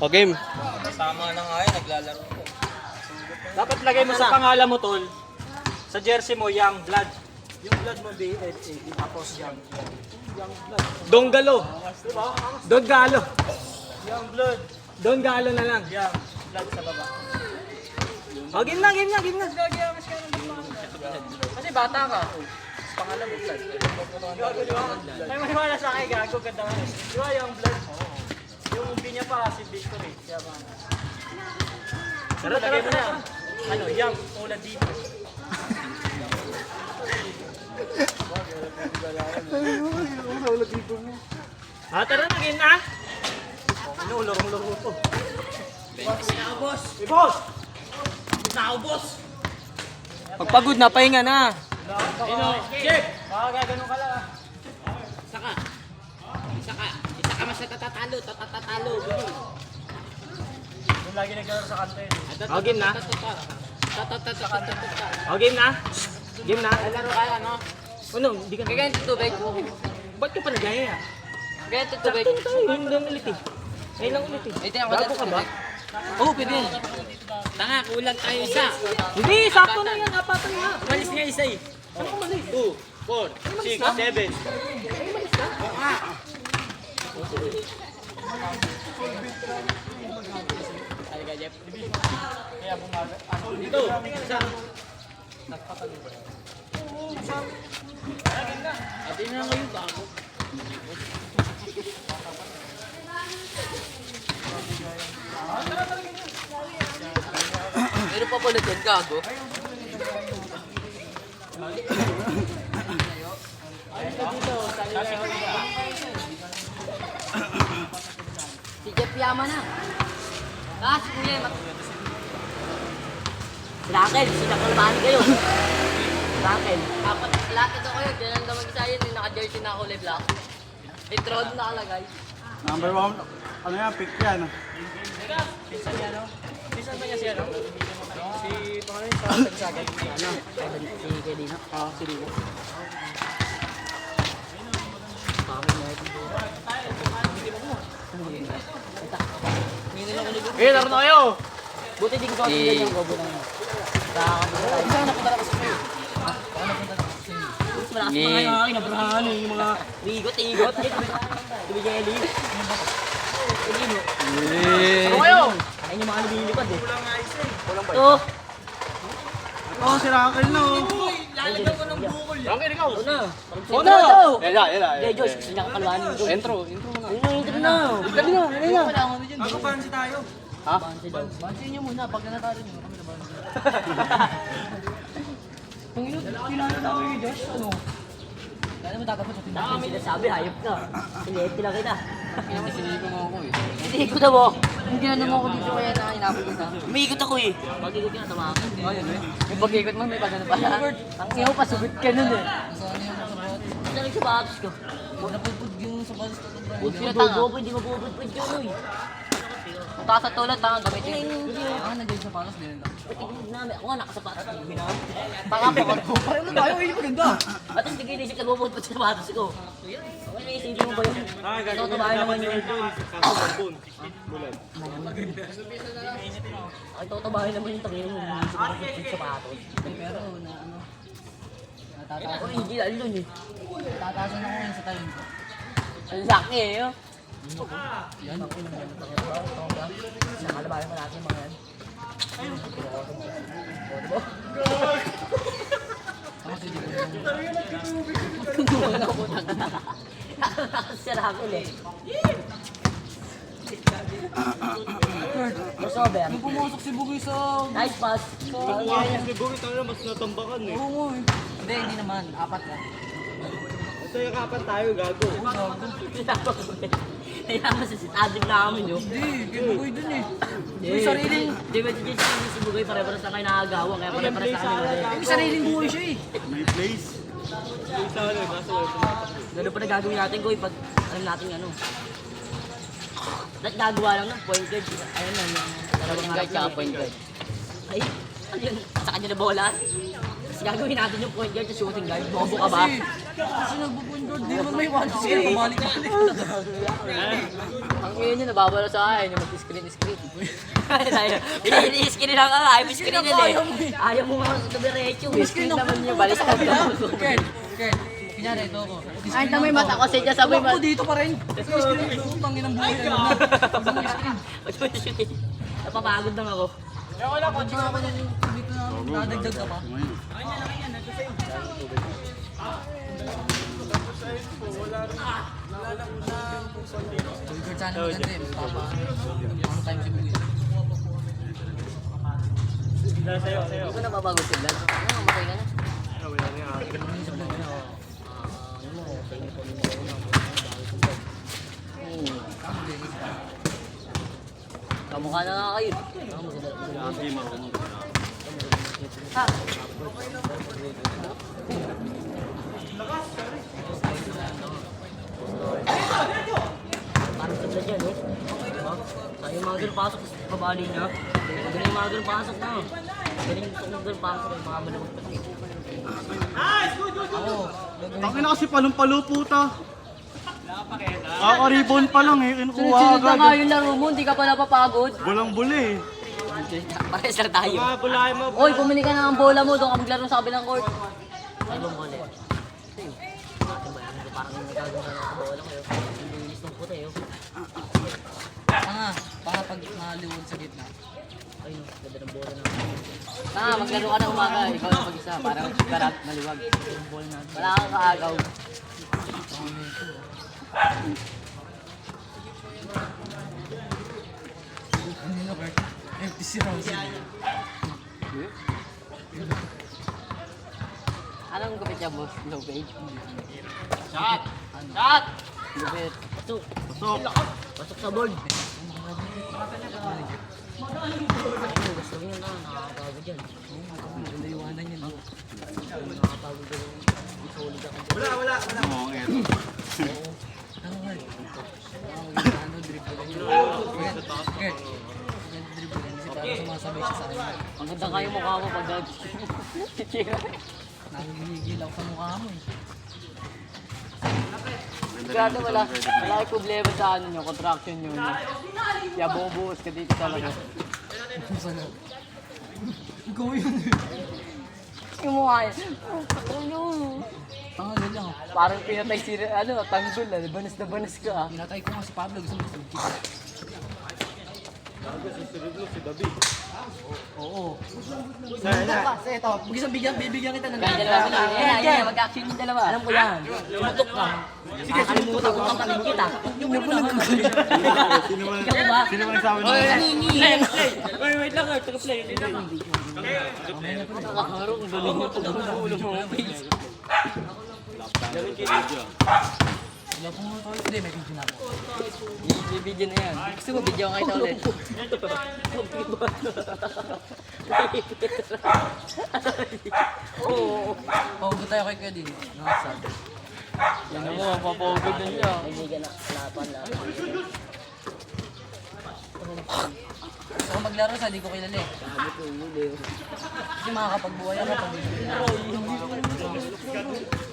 O game. Kasama na nga yun, naglalaro ko. Dapat lagay mo sa pangalan mo, tol. Sa jersey mo, Young Blood. Yung blood mo, BFA. Tapos Young Blood. Donggalo. Diba? Donggalo. Young Blood. Donggalo na lang. Young Blood sa baba. O game na, game na, game na. Kasi bata ka. Pangalan mo, Blood. Gago, di ba? May maniwala sa akin, gago, ganda ka. Di ba, Young Blood? Yung pinya pa, si Victory. Kaya ba? Tara, lagay mo na. Ano, Young Oladipo. Tara na, game na. Ano, larong-laro ko. Boss! Boss! Boss! Pagpagod na, pahinga na. Jeff! Baka gaganon ka lang. Saka! Mas tatatalo. Yung lagi naglalaro sa kanto yun. O game na. O game na. Game na. Laro kaya, no? Ano, hindi ka Kaya yung tubig. Ba't ka pa nagaya? Kaya yung tubig. Sakto tayo, yun lang ulit eh. Ngayon lang ulit eh. Ito yung Bago ka ba? Oo, pwede. Tanga, kulang tayo isa. Hindi, sakto na yan. Apatan nga. Malis nga isa eh. Ano ka mali? 2, 4, 6, 7. Talaga, Jeff. Kaya bumaga. Dito, isa. Ate na ngayon bago. Meron pa pala dyan, gago. Si Jeff Yama na. Si Kuya, Rakel, sinakalbahan kayo. Rakel. lahat ito kayo, ganun naman isa yun, yung naka-jersey na kulay black. Intro doon nakalagay. Number 1, ano yan, pick yan. Pinsan niya, no? Pinsan ba niya siya, no? Si pangalan sa Tagsagan. Ano? Si Kedino? Oo, si Dino. Eh, laro na kayo. Buti di ko sa atin yung gobo na yun. Saan napunta na kasi kayo? Malakas pa nga yung akin, nabrahan yung mga rigot. Tumigeli. Kedino. Ano kayo? Ayun yung mga nabililipad eh. Walang ba? Ito. Oh, si Raquel na oh. Lalagyan ko ng bukol. Rangin, ikaw. Ito na. O na! Ito. Yan. Hey Josh, sinakalbahan yung gobo. Intro muna. Ayun na, ito na. Dali na. Ako fancy tayo. Ha? Bansin niyo muna, pag nanatalo niyo, kami na bansin. Kung ino, kilala na ako yung Josh, ano? Kaya naman tatapos sa Saka kami nasabi, hayop ka. Sineti lang kita. Kaya naman sinili mo ako eh. Hindi ko na mo. Hindi na naman ako dito kaya na inabot kita. Umiikot ako eh. Pag-ikot ka na, tama ka. Oh, yun eh. Yung pag-ikot mo, may pagano pa. Ang iyo, pasubit ka nun eh. Saan yung masabot? Ano lang sa batos ko? Napupud yung sa balis ko. Buti na bobo, hindi mapupudpud yun eh. Kung taas at tulad, tanga gamitin. Hindi. Nandiyan sa palas, din lang. Patigil namin. Ako nga nakasapatos ko. Binawag. Tanga pa ko. Pareho na tayo, hindi maganda. At hindi kayo naisip na pupudpud sa sapatos ko. Okay, naisipin mo ba yun? Ito, tumayo naman yun. Ay, tutubahin naman yung tangin mo. Naisip na pupudpud sa sapatos. Pero na ano, O, hindi lalo yun eh. tataasan ako yun sa tayo ko. Ang laki eh, oh. Yan. Nakalabayan mo natin mga yan. Nakasya na ako eh. Crossover. Yung pumusok si Bugoy sa... Nice pass. Siguro tayo mas natambakan eh. Oo eh. Hindi naman. Apat lang. Ito yung kapan tayo, gago. Kaya mas sitading namin yun. Hindi, kay Bugoy dun eh. May sariling... Di ba si Bugay pare-pares na kayo nakagawa, kaya pare-pares na kami. May sariling buhay siya eh. May place. Yung sa ano, nasa wala. Ganun pa na gagawin natin ko, pag alam natin ano. Dapat gagawa lang ng point guard. Ayun lang, yung dalawang Point guard tsaka point guard. Ay, ano yun? Sa kanya na bola. Tapos gagawin natin yung point guard sa shooting guard. Bobo ka ba? Kasi Kasi nagpupundod, di naman may one screen. Pabalik-balik. Ang ngayon nyo, nababala sa akin, yung mag-screen. Ini-screen lang ka, ayaw mo screen nila eh. Ayaw mo mga sa diretso. Screen naman nyo, balistad na. Kurt, kunyari, ito ako. Ay, na may mata ko, sadya sabay Ako dito pa rin. Screen, tangin ang buhay na. Screen. Napapagod lang ako. Pag nga ako yan yung dito na dadagdag ka pa. Kurt, sana maganda eh. Ano time si Buwi? Hindi ko napapagod sila. Ano, mamatay ka na. Kamukha na nga kayo. Ha? Parang sabla dyan eh. Ayaw yung mga girl pasok sa pabali niya. Magaling yung mga girl pasok na. Magaling yung mga girl pasok. Yung mga malawag pa. Tangin na kasi palong-palo puta. Kaka-ribbon pa lang eh, kinukuha Sunod-sunod na nga agad. yung laro mo, hindi ka pa napapagod. Bulang-buli eh. Pares lang tayo. Oy, pumili ka na ng bola mo, doon ka maglaro sa kabilang court. Ay, bang bola? Parang nagagawa na ako bola kayo. Linis ng puti yun. Para pag naliwod sa gitna. Ay, ganda ng bola na. Maglaro ka na umaga, ikaw na mag-isa. Parang karat, maliwag. Wala kang kaagaw. Hindi na Kurt. Empty si Rosie. Anong gupit niya, boss? Low page? Shot! Shot! Gupit. Pasok. Pasok. Pasok sa board. Gusto mo yun na, nakakapagod yan. Ganda iwanan yun. Nakakapagod yan. Solid ako. Oo, eto. Ano Kurt? Ano dribble ka niya? Kurt. Dribble ka niya. Kasi parang sumasabay siya sa akin. Ang ganda kayo mukha mo pag nag-titira. Nagigigil ako sa mukha mo eh. Sigurado wala kang problema sa ano nyo, contraction nyo. Kaya bubuhos ka dito talaga. Sana. Ikaw yun eh. Yung mukha yun. Ano? Tangal lang ako. Parang pinatay si, tanggol banas na banas ka ah. Pinatay ko nga si Pablo. Gusto mo gusto. Oo. Kasi ito, mag-isang bibigyan kita ng Kaya dalawa sila. Yan, mag-action yung dalawa. Alam ko yan. Tumutok ka. Nakakalimutan ko kang panin kita. Yung mo lang Sino ba? Ikaw ba? Sino ba nagsabi na? Wait lang, Kurt. Taga-play. Nakakaro, ang galing mo. Ang ulo mo. Wala pong mga tawag. Hindi, may video na ako. I-video na yan. Gusto mo video ka kita ulit? Oo. Pagod tayo kay Kedin. Nakasabi. Yan mo, mapapagod na siya. Hindi ka na, lapan. Gusto ko maglaro sa hindi ko kilala eh. Kasi makakapagbuhay ako pag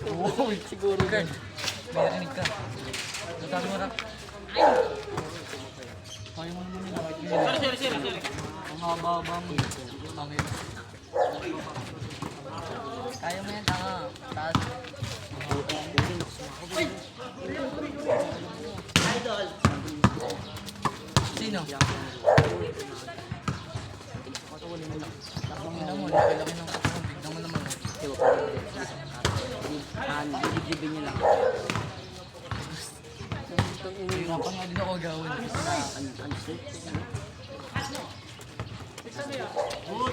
Oo, siguro. Kurt, may narinig ka. Sabi mo rak. Kaya mo naman nila. Sorry. Ang haba-haba mo. Mamaya. Kaya mo yan, tanga. Taas. Sino? Ina mo, laki-laki ng katawan. Bigyan mo naman. Dibdibin niya lang. Hirapan nga din ako gawin.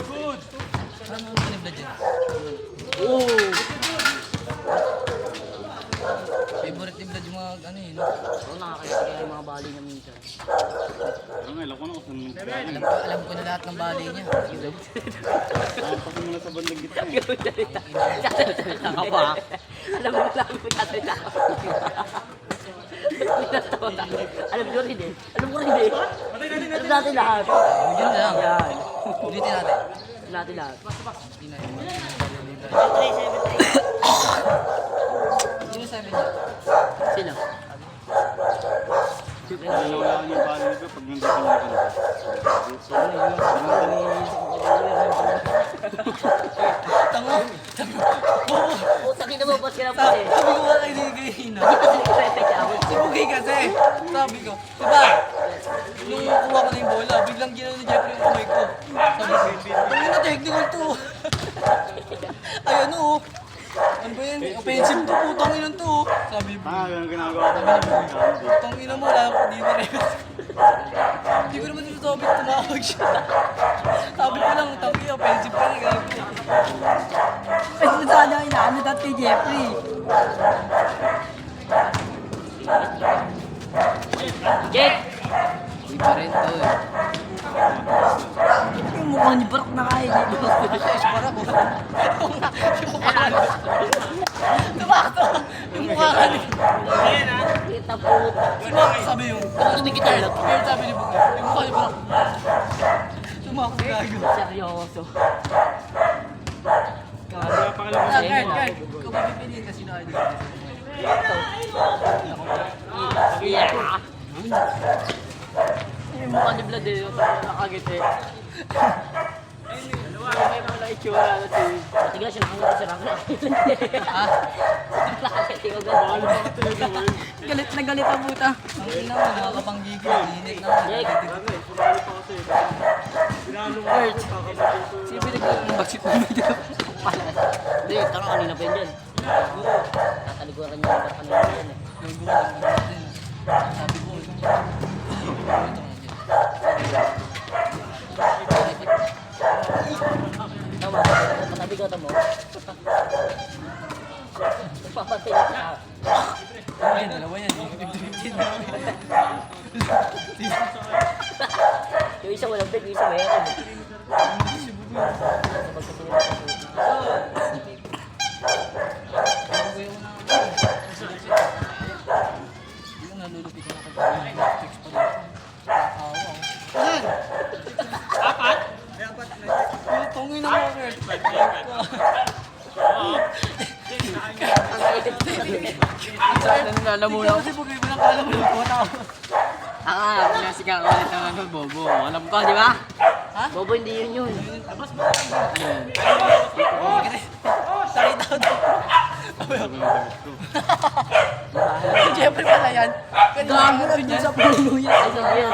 Good. Ano ang kanibla dyan? Oo! Favorite nibla yung mga ano eh. No? Oo, nakakasya yung mga bali niya minsan. Ang alam ko na kung saan Alam ko na lahat ng bali niya. Tapos mo na sa bandang gitna eh. Sasalita ka pa. Alam mo lang kung sasalita ka. Alam ko rin eh. Alam natin lahat. Bigyan na lang. Yan. Ulitin natin. Alam natin lahat. Hindi na yung mga sa legit. Sila. Nawalaan yung bali nito pag nandito yung ganito. Tanga. Puta, kita mo, boss ka na po eh. Sabi ko nga kay Digay, Kasi nag-effect ako. Si Bugay kasi. Sabi ko, diba? Nung kuha ko na yung bola, biglang ginawa ni Jeffrey yung kamay ko. Sabi ko, ano na technical to? Ay ano oh. Ano ba yan? Offensive to, putang ina to. Sabi ko, Ganun ginagawa ko ng putang ina mo, wala ko, di ba rin? Hindi ko naman sinasabi tumawag siya. Sabi ko lang, tangi, offensive ka na, gago. Pwede mo sana inaano dati kay Jeffrey. Jake! Hindi pa rin to eh. Yung mukha ni Brock na kaya dito. Para ko. Tumakto! Yung mukha ka ni... Kita po. Tumakto sabi yung... Tapos ni kita lang. Pero sabi ni Bugay, yung mukha ni Brock. Tumakto gago. Seryoso. Ah, Kurt. Kung mapipiliin ka, sino ay dito? Yeah. Yung mukha ni Vlad eh. Nakagit eh. Ay, wala itsura na si... Tiga siya nakangit. Ha? Nakagit yung gano'n. Galit na galit ang puta. Ang ina mo, nakakapanggigil. Init naman. Jake! Kurt. Sino pinagkaroon bakit mo dito? Hindi, tanong kanina pa yun dyan. Tataliguan ka niya yung kanina pa yan eh. Gago ka lang natin. Sabi ko, ito nga dyan. Tama, patabi ka tamo. Papatay ka. Yan, dalawa yan. Yung isa walang bed, yung isa mayroon. Hindi ko nalulupit na ako. Fix pa rin. Awa. Apat? Tungin na mo, Kurt. Nalamunan Ikaw kasi bugay mo lang kala mo yung puta ako. pinasigaw ulit ang ano, Bobo. Alam ko, di ba? Ha? Bobo, hindi yun. Sakit ako doon. Jeffrey pala yan. Gago na dyan sa puno yan. Ay, sabi yan.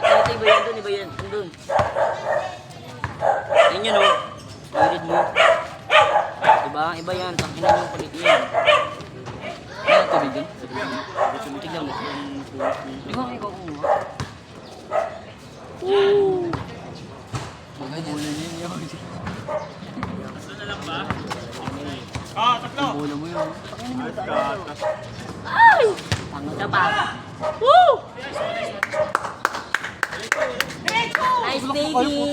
Ito iba yan dun, iba yan. Andun. Yan yun, oh. Pirid mo. Diba? Iba yan. Tangin na yung palit yan. Ano tubig yun? Tignan mo. Ikaw kumuha. Bugay niya. Tatlo! Bola mo yun. Agka. Ay! Tanga ka pa. Woo! Nice baby!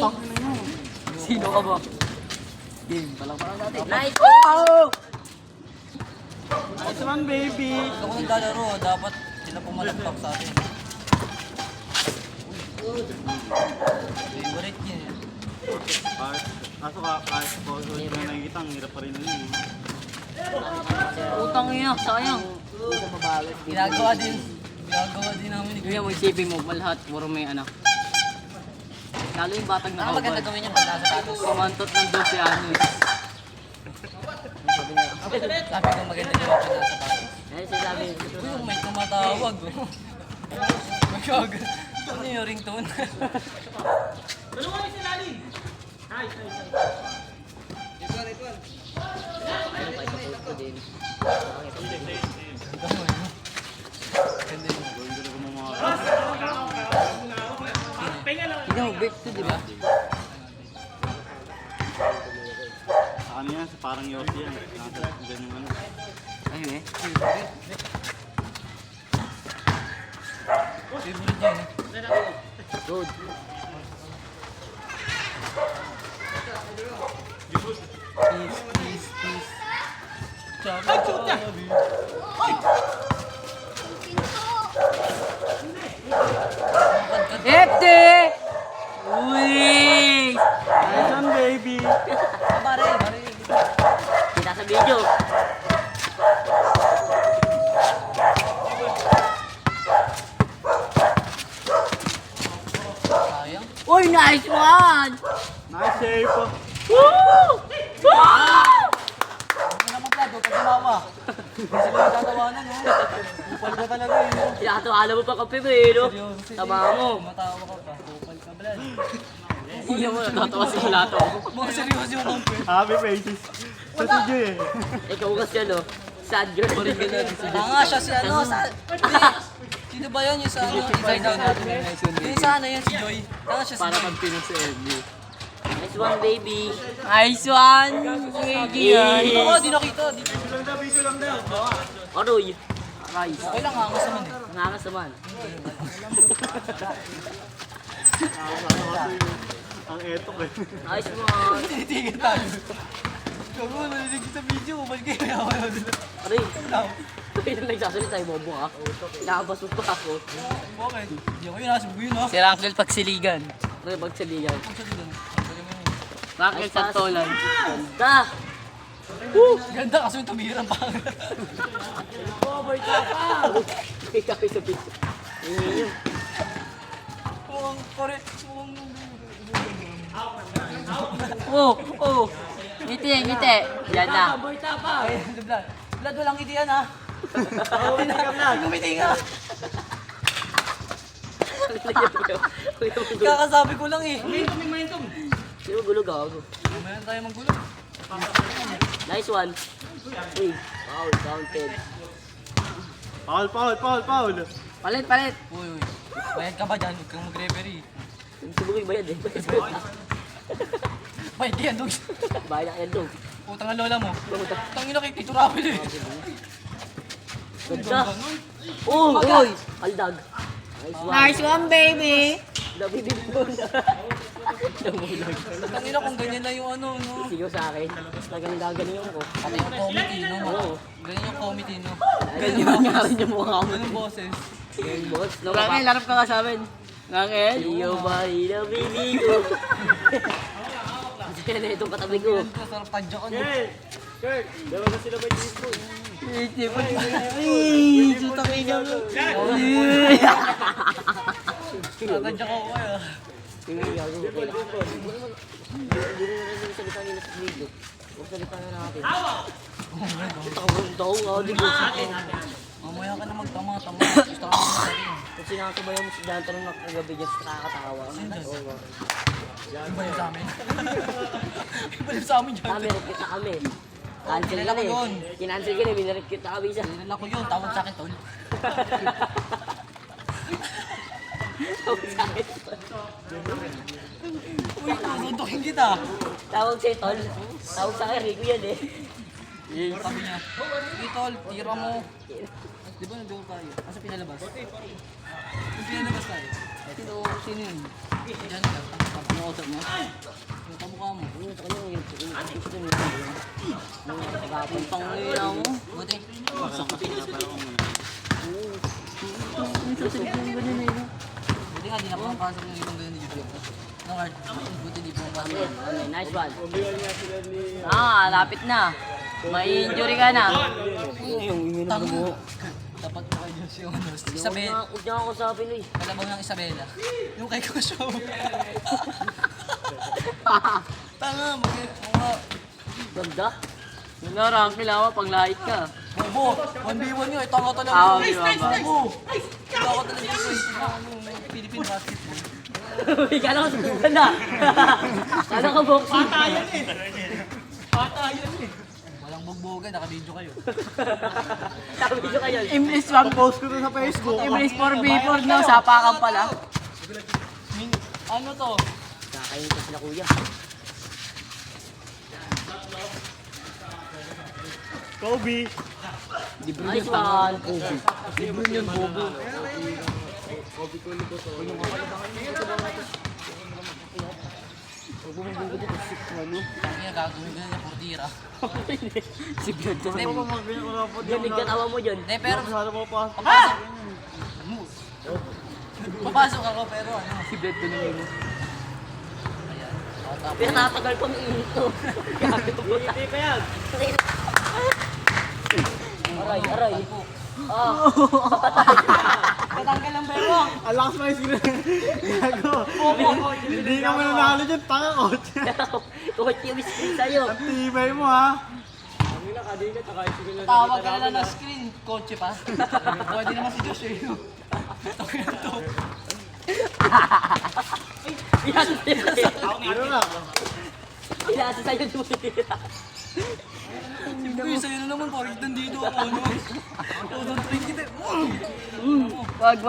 Sino ka ba? Game pa lang dati. Nice baby! Nice one, baby! Kung ako naglalaro, dapat sila pumalampak sa atin. Favorite yun eh. Kaso ka, kahit po, na nakikita, ang hirap pa rin yun. Utang niya, sayang. Ginagawa din namin. Kaya mo isipin mo, malhat, puro may anak. Lalo yung batang Ang maganda nakabad. gawin yung pag nasa tatos. Kumantot ng 12 anos. Sabi ko maganda yung pag nasa tatos. Ano sinasabi? Uy, yung may tumatawag oh. Magkag. Ano yung ringtone? Tulungan niyo si Lali. Nice. Hindi ko mamakas. Ikaw, back to, di ba? Sa ano yan, parang Yossi yan. Nasa dyan yung ano. Ayun eh. Favorite yan eh. Good. Peace. Chabi. Hefty! Uy! Nice one, baby! Bare. Kita sa video. Sayang. Uy, nice one! Nice save. Woo! Ano naman Brad, huwag ka gumawa. Hindi sila nagtatawanan, no? Kupal ka talaga, eh, no? Pinakatawa mo pa kape mo eh, no? Seryoso sila. Tama mo. Matawa ka pa. Kupal ka, Brad. Hindi mo natatawa si Lato. Mga seryoso yung kampi. Happy faces. Sa studio eh. Ikaw kasi ano, sad girl. Nga siya si ano, sino ba yun yung sa ano, inside out natin? Yung sa ano yan, si Joy. Nga siya si Para Joy. pag pinos sa MU. Nice one, baby. Nice one! Yes. Oo, di nakita. Di Aroy. Rice. okay lang, angas naman eh. Nangas naman. Ang etok eh. Nice one. Tinitigil tayo. Gago, nalilig sa video. Balik kayo. Aroy. Ito yung nagsasalita yung bobo ka. Nakabastos pa ako. Okay. Hindi ako yun, nasa buyo na. Si Rankle pagsiligan. Aroy, pagsaligan. Rankle sa tolan. Ganda! Ganda kasi yung tumira pa. Ikaw yung sabi. Yun. Mukhang pare. Oh, oh. Ngiti, ngiti. Yan na. Ay, Vlad. Vlad, walang ngiti yan ha. Gumiti ka. Kakasabi ko lang eh. Sino gulog ako? Mamaya tayo maggulo. Nice one. Uy, foul, counted. Foul. Palit, palit. Uy, uy. Bayad ka ba dyan? Huwag kang mag-referee. Subukoy ba yan eh? Bayad ka yan, Dogs. Bahala ka yan doon. Utang ang lola mo. Tangina kay Tito Rapil eh. Ganda. Oh, uy. Aldag. Nice one. Nice one, baby. Nabibig mo na. Tangina kung ganyan na yung ano, no? Sigaw sa akin. Talagang gagaling ko. Pati yung committee, no? Oo. Ganyan yung committee, no? Ganyan nga rin yung mukha mo. Anong boses? Ganyan boss. No, Rankle, larap ka ka sa amin. Rankle. Iyo ba hinabibig ko? Kasi na itong katabi ko. Yan ka, sarap tadya ka, no? Ay, sutang ina mo. Tadya ka ko kaya. Tingnan niya, hindi ko kailangan. Hindi rin natin salita nila sa video. Huwag salita na natin. Takot daw, di ko. Mamaya ka na magtama-tama. Gusto ka naman sa akin. Kasi nakatabayan mo si Danto nung nakagabi dyan sa nakakatawa. Oo. Iba yun sa amin. Iba yun sa amin dyan. Kami, rekit na kami. Cancel ka Kilala na ko eh. yun. Kinancel ka na, binarekit na kami isa. Kilala ko yun. Tawag sa akin, tol. Tawag sa akin. Uy, susundukin kita. Tawag sa'yo, tol. Tawag sa akin, Rico yan eh. Sabi niya, sige tol, tira mo. Di ba nandun tayo? Asa pinalabas? Yung pinalabas tayo. Sino yun? Diyan ka, pangkausap mo. Yung kamukha mo. Ano sa kanya, yung gusto mo yun. Nung nagkapuntang nila mo. Buti. Buti nga, di na pumapasok ng ibang ganyan ni Jubilee. No, Art. Buti di pumapasok. Okay, nice one. Lapit na. May injury ka na. Tama. Dapat mo kay Diyos yung ano. Isabel. Huwag niya ako sabi Luis. Kalabaw ng Isabela. Yung kay Kusyo. Tanga, mga Ganda. Yun na, Rankle ako, pag lahit ka. bobo. 1v1 yun, tanga talaga. Ah, di ba ba? Bobo. Tanga ka talaga yung Philippine basketball. Uy, kala ko susugan na. Kala ko boxing. Patayan eh. Walang bugbogan, naka-video kayo. Sabi ko kayo. Imlis one post ko sa Facebook. Imlis 4v4 no, sapakan pala. Ano to? Kakain ko sila kuya. Kobe. Nice one. Libre yun, bobo. Tangina, gagawin ko na niya portira. Si Bjorn dyan. Hindi, Ganig ka tawa mo dyan. pero Sana mo pa. papasok. Papasok ako pero ano. Si Bjorn dyan naman. Ayan. Pero natagal pang inito. Hindi pa yan. Aray, aray. Patanggal ang bewang. Alakas mo yung screen. Gago. Hindi ka mananalo dyan, tanga ko. Coach yung screen sa'yo. Ang tibay mo ha. Tawag ka na ng screen, kotse pa. Pwede naman si Josh eh. Ano na? Pinasa sa'yo tumira. Uy, sa'yo na naman, parang nandito ako, no? Don't drink it eh. Wag.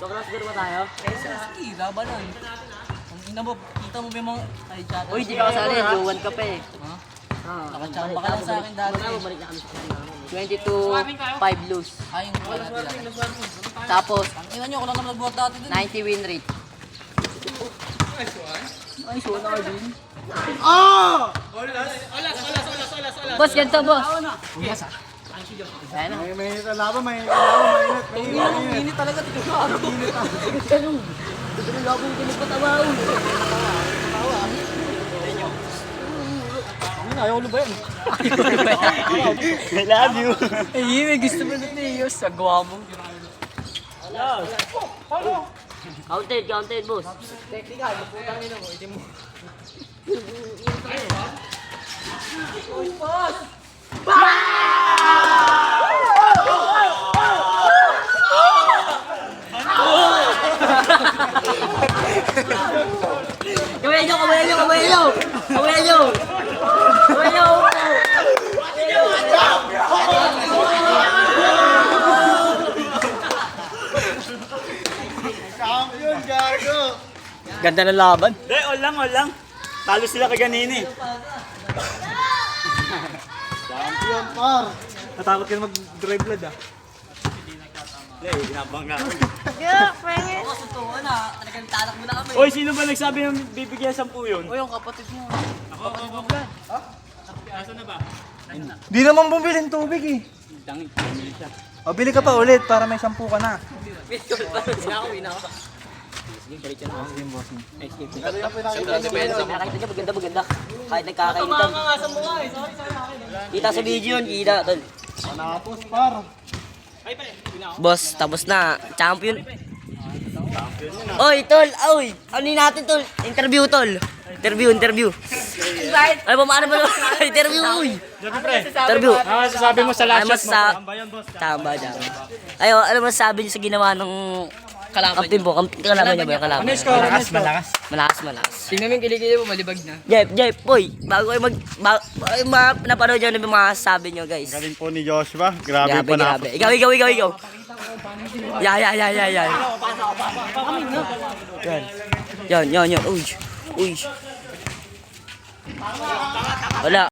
So, crossbar ba tayo? Sige, labanan. Ang ina mo, kita mo ba yung mga... Ay, chat. Uy, di ka kasali. Luwan ka pa eh. Ha? Ah, Nakachamba ka lang sa akin dati. Balik na kami sa kanila. 22-5 lose. Ay, yung wala nila. Tapos, Ang ina nyo, ako lang naman nagbuhat dati dun. 90 win rate. Ay, so na din. Ah! Boss, ganito boss. Ayan na. May mainit ang laban, mainit ang laban, mainit. Minit talaga, tigil ka. Ganun. Ito na labo yung pinagpatawaw. Ayaw ko ba yan? I love you. Eh, may gusto mo na niyo. Sagwa mo. Counted, boss. Technical, magputang nila mo. Hindi mo. Kawelyo. Champion, gago. Ganda ng laban. Hindi, all lang. Talo sila kay Ganini. Champion, par. Natakot ka na mag-drive blood ah. Hindi, ginabangga. Ako, totoo na. Talagang talak mo na kami. Oy, sino ba nagsabi yung bibigyan 10 yun? O, yung kapatid mo. Di naman bumili ng tubig eh. O, bili ka pa ulit para may 10 ka na. Nakakita niya, maganda. Kahit nagkakainitan. Kita sa video yun, kita. Tol. Panapos, par. Boss, tapos na. Champion. Oy, tol. Oy, ano yun natin, tol? Interview, tol. Interview. Ano ba, paano ba? Interview, uy. Interview. Ano sasabi mo sa last Ano shot mo? sa... Tama. Ayo, ano masasabi niyo sa ginawa ng kapatid mo? Kalaban niya ba yung kalaban? Malakas. Tingnan mo yung kilikili mo, malibag na. Jeff, boy, bago kayo napanood nyo, ano yung mga sabi nyo, guys? Galing po ni Joshua. Grabe pa na. Ikaw. Yan. Uy. Wala.